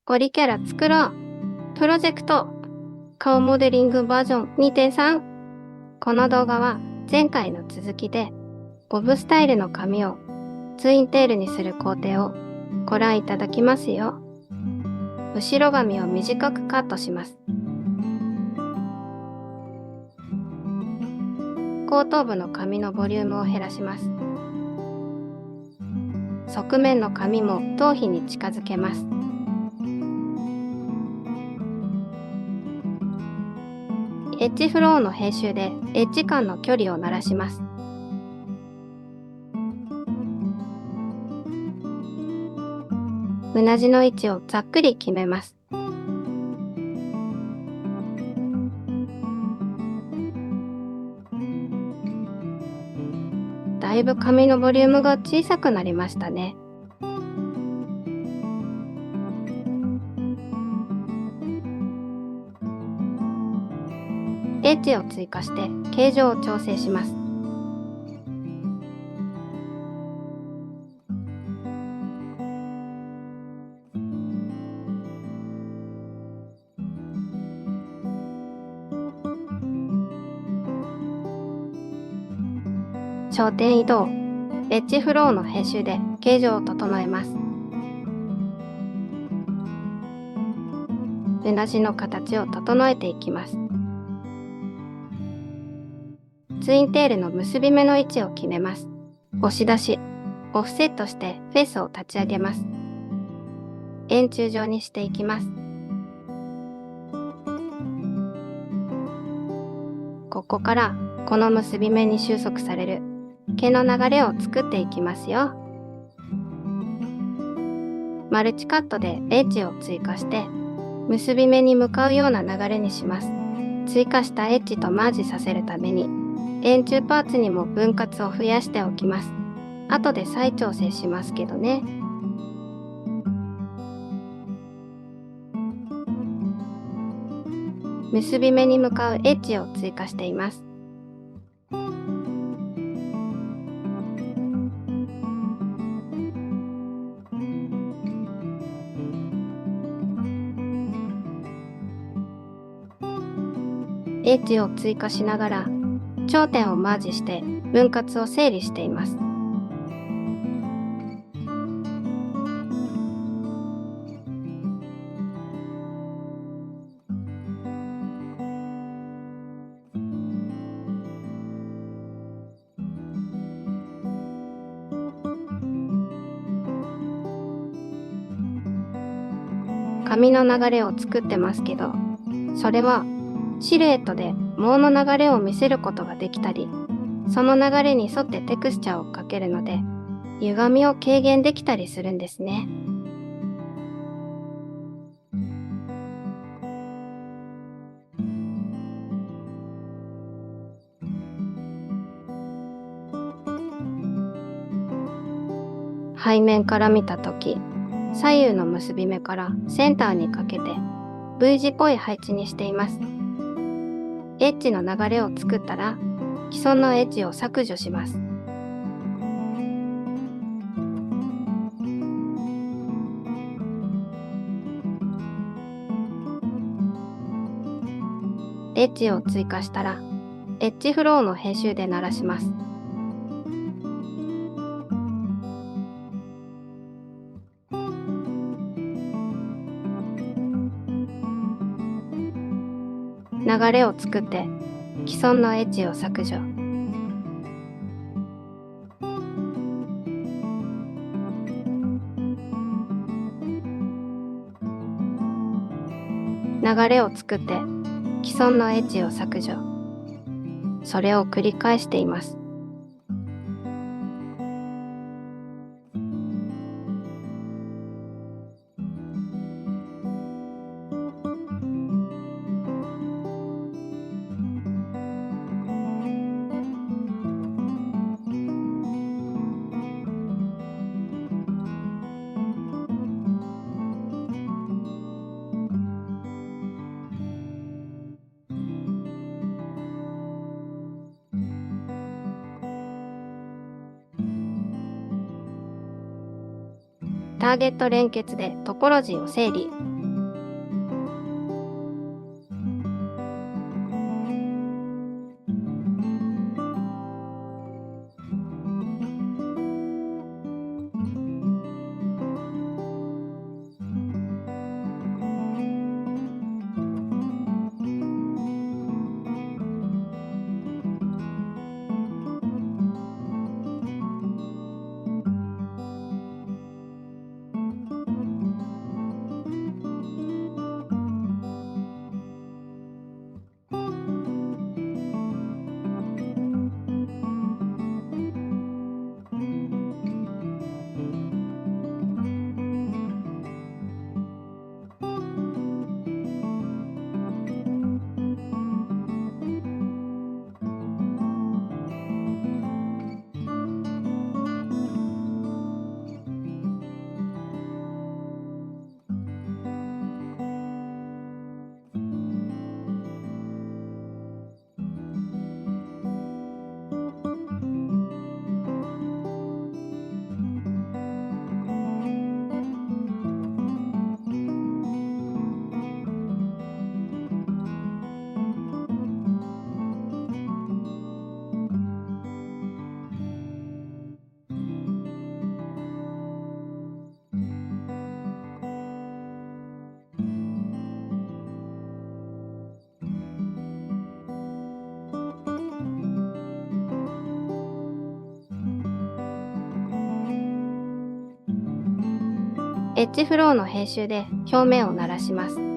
ゴリキャラ作ろうプロジェクト顔モデリングバージョン2.3。この動画は前回の続きでボブスタイルの髪をツインテールにする工程をご覧いただきますよ。後ろ髪を短くカットします。後頭部の髪のボリュームを減らします。側面の髪も頭皮に近づけます。エッジフローの編集でエッジ間の距離を慣らします。うなじの位置をざっくり決めます。だいぶ髪のボリュームが小さくなりましたね。エッジを追加して形状を調整します。焦点移動、エッジフローの編集で形状を整えます。うなじの形を整えていきます。ツインテールの結び目の位置を決めます。押し出し、オフセットしてフェースを立ち上げます。円柱状にしていきます。ここからこの結び目に収束される毛の流れを作っていきますよ。マルチカットでエッジを追加して結び目に向かうような流れにします。追加したエッジとマージさせるために円柱パーツにも分割を増やしておきます。後で再調整しますけどね。結び目に向かうエッジを追加しています。エッジを追加しながら頂点をマージして分割を整理しています。髪の流れを作ってますけど、それはシルエットで毛の流れを見せることができたり、その流れに沿ってテクスチャーをかけるので、歪みを軽減できたりするんですね。背面から見たとき、左右の結び目からセンターにかけて V 字っぽい配置にしています。エッジの流れを作ったら、既存のエッジを削除します。エッジを追加したら、エッジフローの編集で鳴らします。流れを作って既存のエッジを削除。流れを作って既存のエッジを削除。それを繰り返しています。ターゲット連結でトポロジーを整理。エッジフローの編集で表面を慣らします。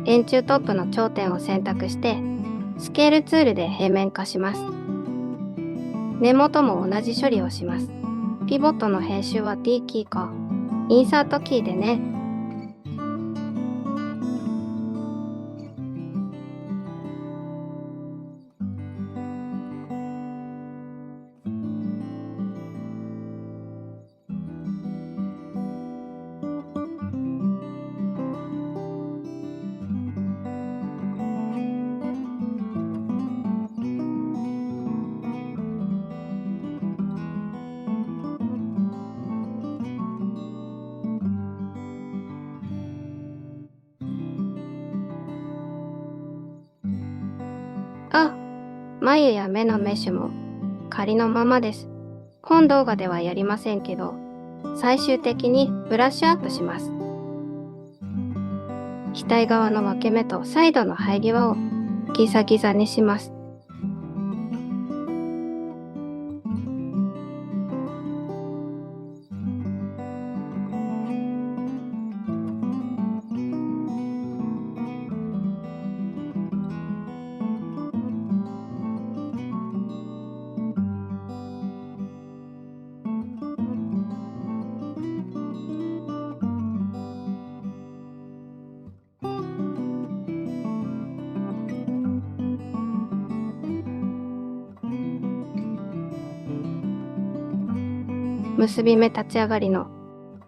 円柱トップの頂点を選択して、スケールツールで平面化します。根元も同じ処理をします。ピボットの編集は D キーかインサートキーでね。あ、眉や目のメッシュも仮のままです。本動画ではやりませんけど、最終的にブラッシュアップします。額側の分け目とサイドの生え際をギザギザにします。結び目立ち上がりの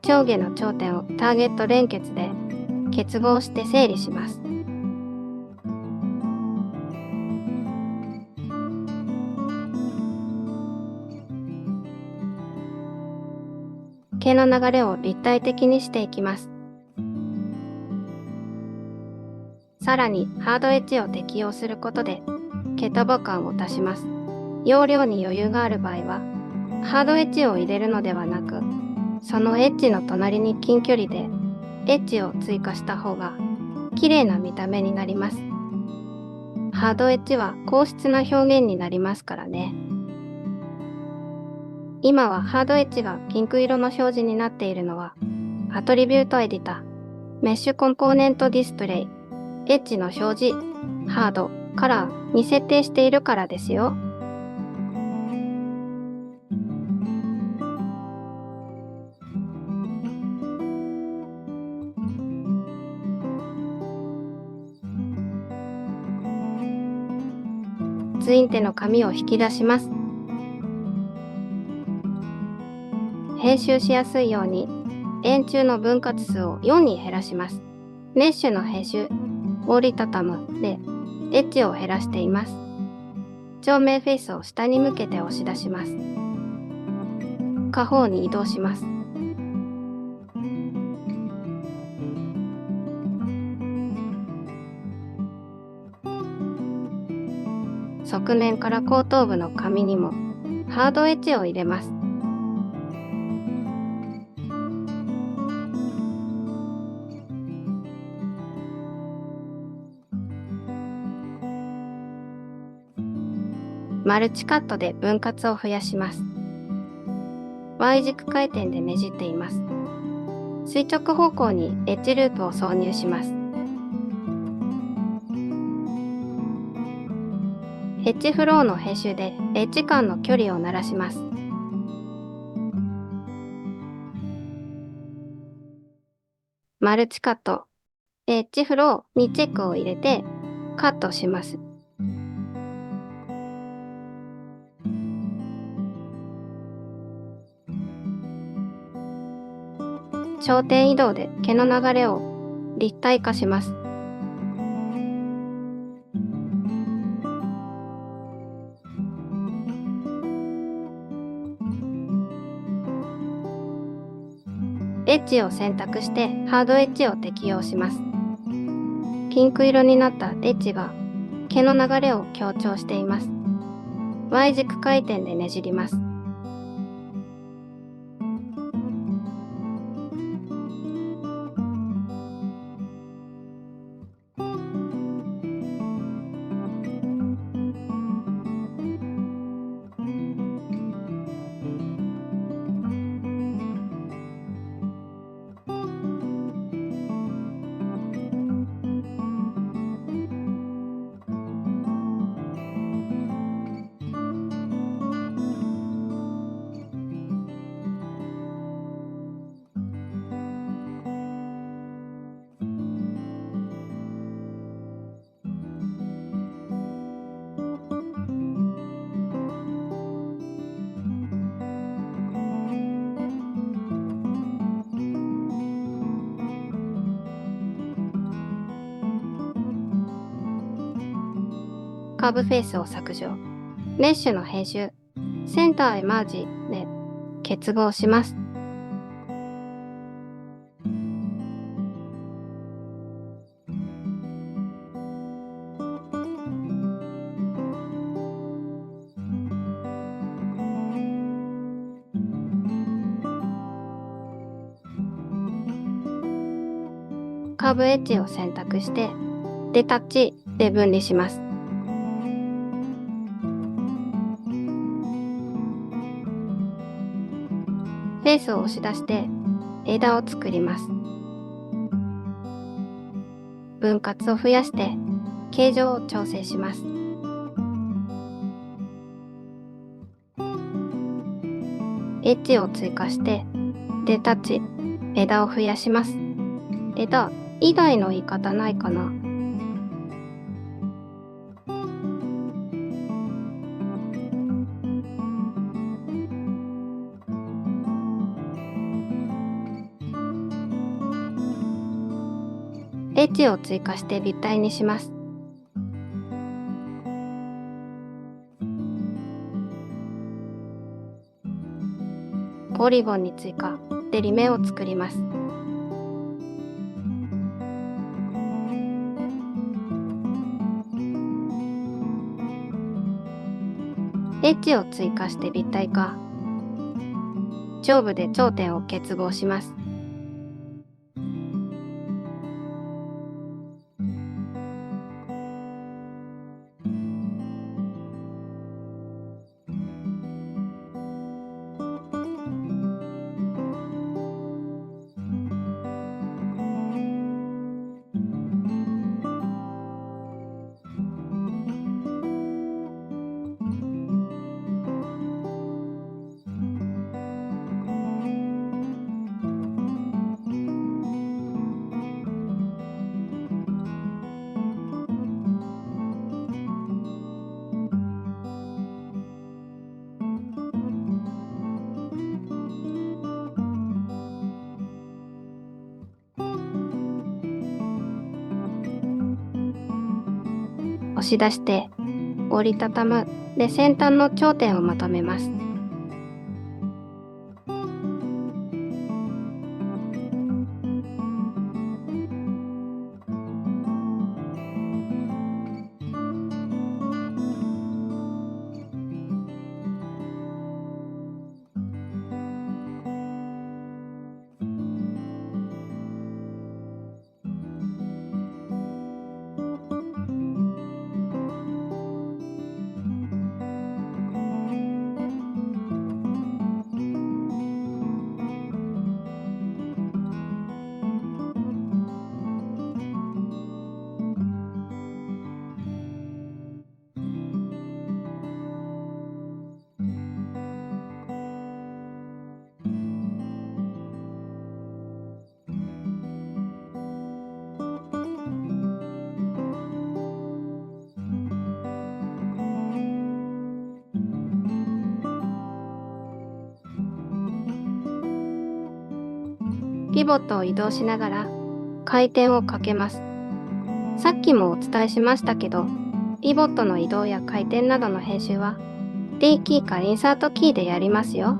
上下の頂点をターゲット連結で結合して整理します。毛の流れを立体的にしていきます。さらにハードエッジを適用することで毛束感を足します。容量に余裕がある場合はハードエッジを入れるのではなく、そのエッジの隣に近距離でエッジを追加した方が綺麗な見た目になります。ハードエッジは硬質な表現になりますからね。今はハードエッジがピンク色の表示になっているのは、アトリビュートエディター、メッシュコンポーネントディスプレイ、エッジの表示、ハード、カラーに設定しているからですよ。ツインテの紙を引き出します。編集しやすいように円柱の分割数を4に減らします。メッシュの編集、折りたたむでエッジを減らしています。上面フェイスを下に向けて押し出します。下方に移動します。側面から後頭部の紙にもハードエッジを入れます。マルチカットで分割を増やします。Y 軸回転でねじっています。垂直方向にエッジループを挿入します。エッジフローの編集でエッジ間の距離を慣らします。マルチカット、エッジフローにチェックを入れてカットします。焦点移動で毛の流れを立体化します。エッジを選択してハードエッジを適用します。ピンク色になったエッジが毛の流れを強調しています。Y 軸回転でねじります。カーブフェイスを削除。メッシュの編集。センターへマージで結合します。カーブエッジを選択してデタッチで分離します。フェイスを押し出して枝を作ります。分割を増やして形状を調整します。エッジを追加してデタッチ、枝を増やします。枝以外の言い方ないかな。エッジを追加して立体にします。ポリゴンに追加でリメを作ります。エッジを追加して立体化。上部で頂点を結合します。押し出して折りたたむで先端の頂点をまとめます。ピボットを移動しながら回転をかけます。さっきもお伝えしましたけど、ピボットの移動や回転などの編集は D キーかインサートキーでやりますよ。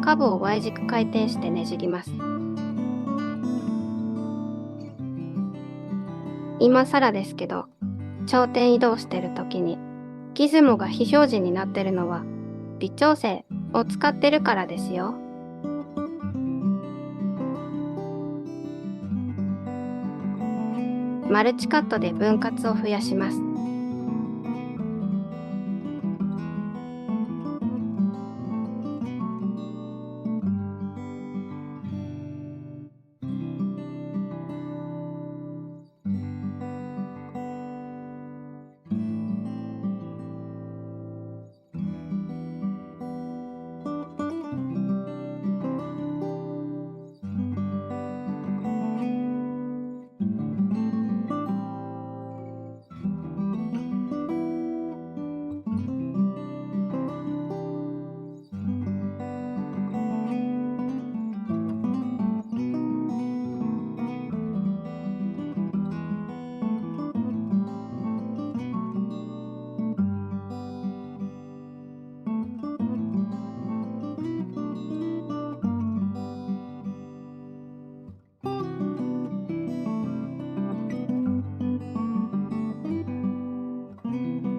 下部を Y 軸回転してねじります。今更ですけど、頂点移動している時にギズモが非表示になっているのは微調整を使ってるからですよ。マルチカットで分割を増やします。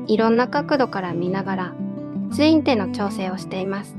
いろんな角度から見ながらツインテの調整をしています。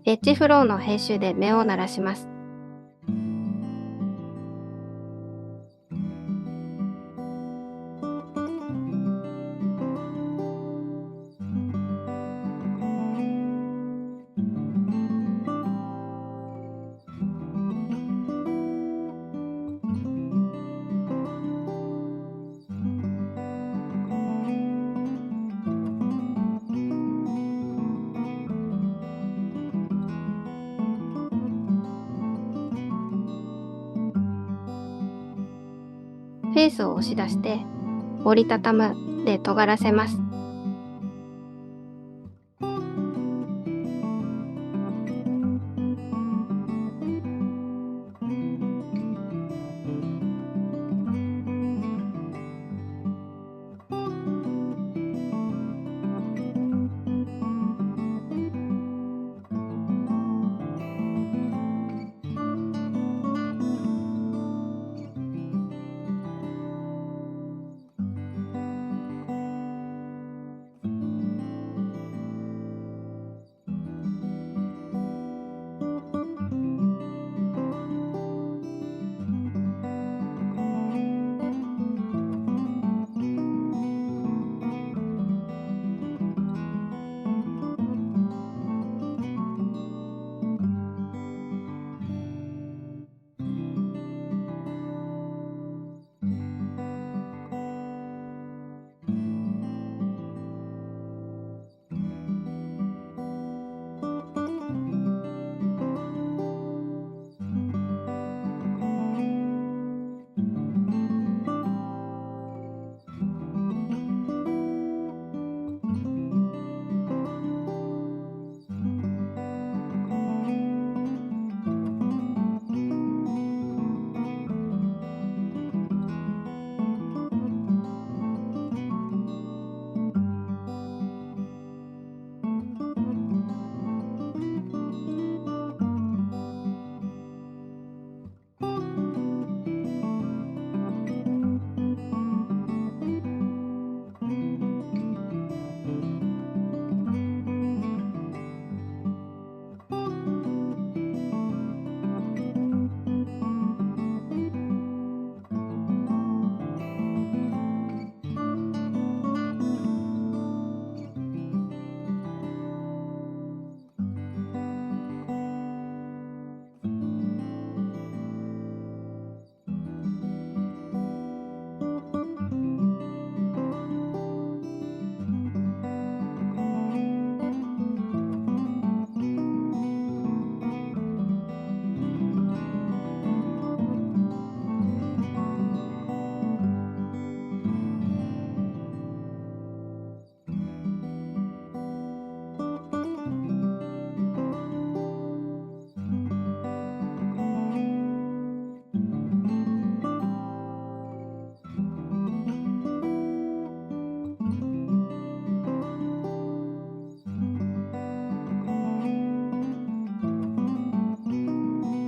エッジフローの編集で目を慣らします。フェースを押し出して折りたたむで尖らせます。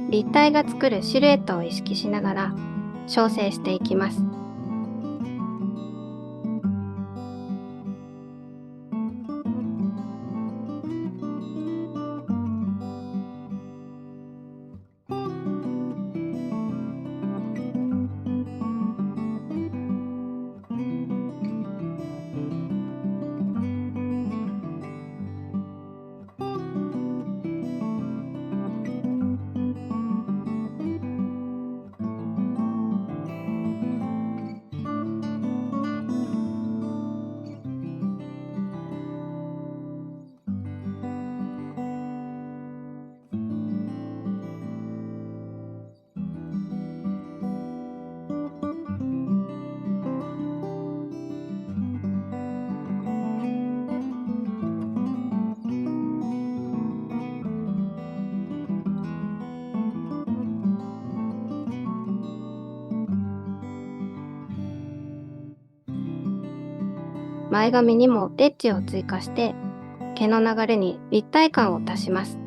立体が作るシルエットを意識しながら調整していきます。前髪にもエッジを追加して毛の流れに立体感を足します。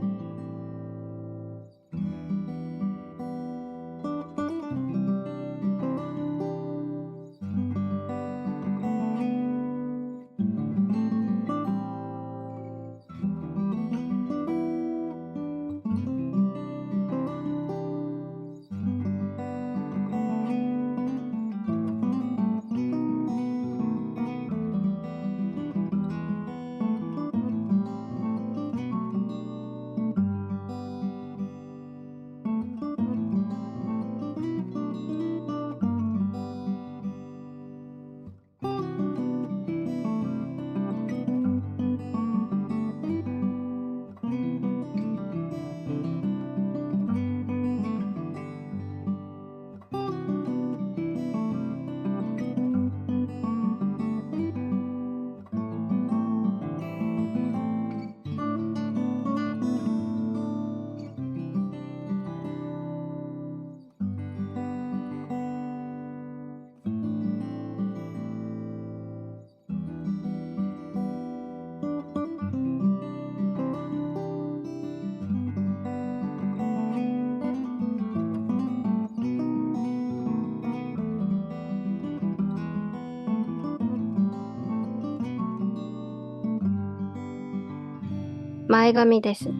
前髪です。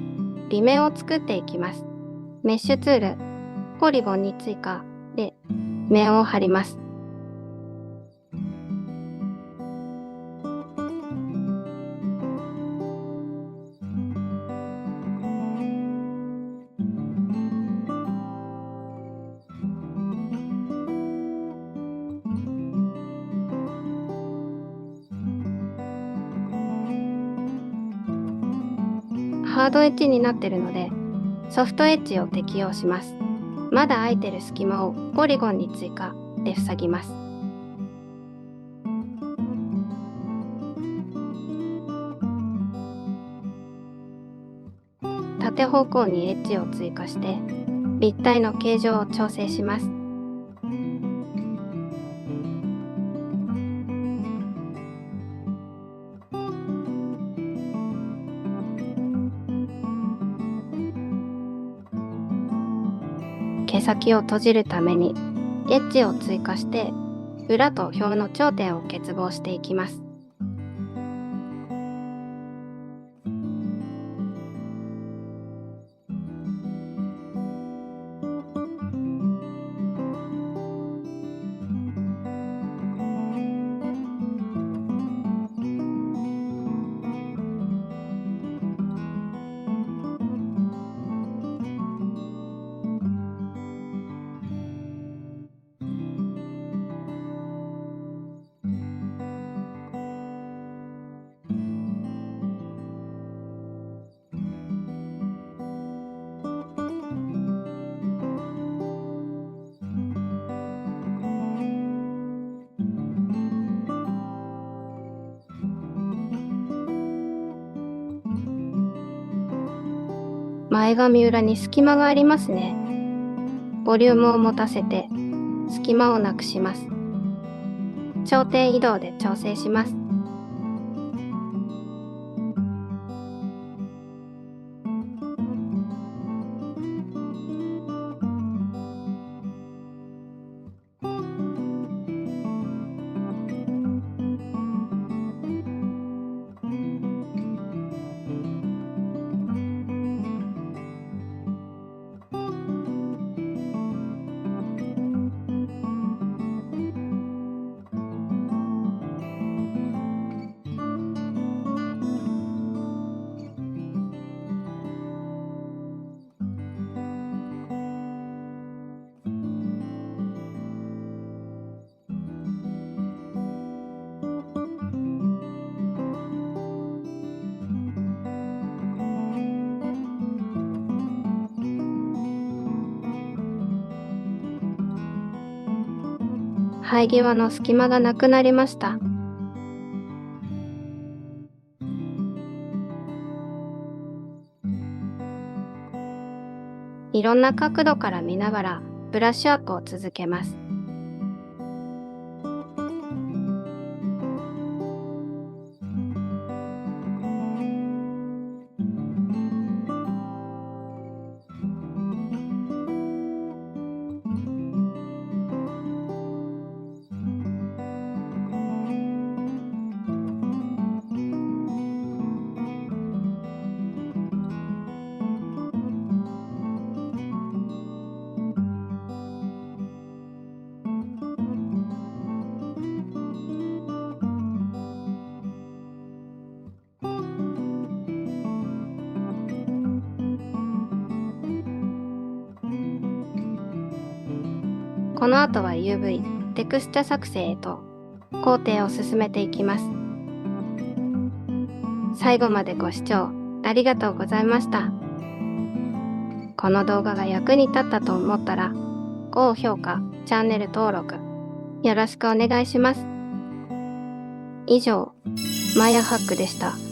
尾面を作っていきます。メッシュツール、ポリゴンに追加で面を貼ります。ハードエッジになっているので、ソフトエッジを適用します。まだ空いてる隙間をポリゴンに追加で塞ぎます。縦方向にエッジを追加して、立体の形状を調整します。毛先を閉じるためにエッジを追加して裏と表の頂点を結合していきます。前髪裏に隙間がありますね。ボリュームを持たせて隙間をなくします。頂点移動で調整します。生え際の隙間がなくなりました。いろんな角度から見ながらブラッシュアップを続けます。この後は UV テクスチャ作成へと工程を進めていきます。最後までご視聴ありがとうございました。この動画が役に立ったと思ったら、高評価、チャンネル登録よろしくお願いします。以上、マヤハックでした。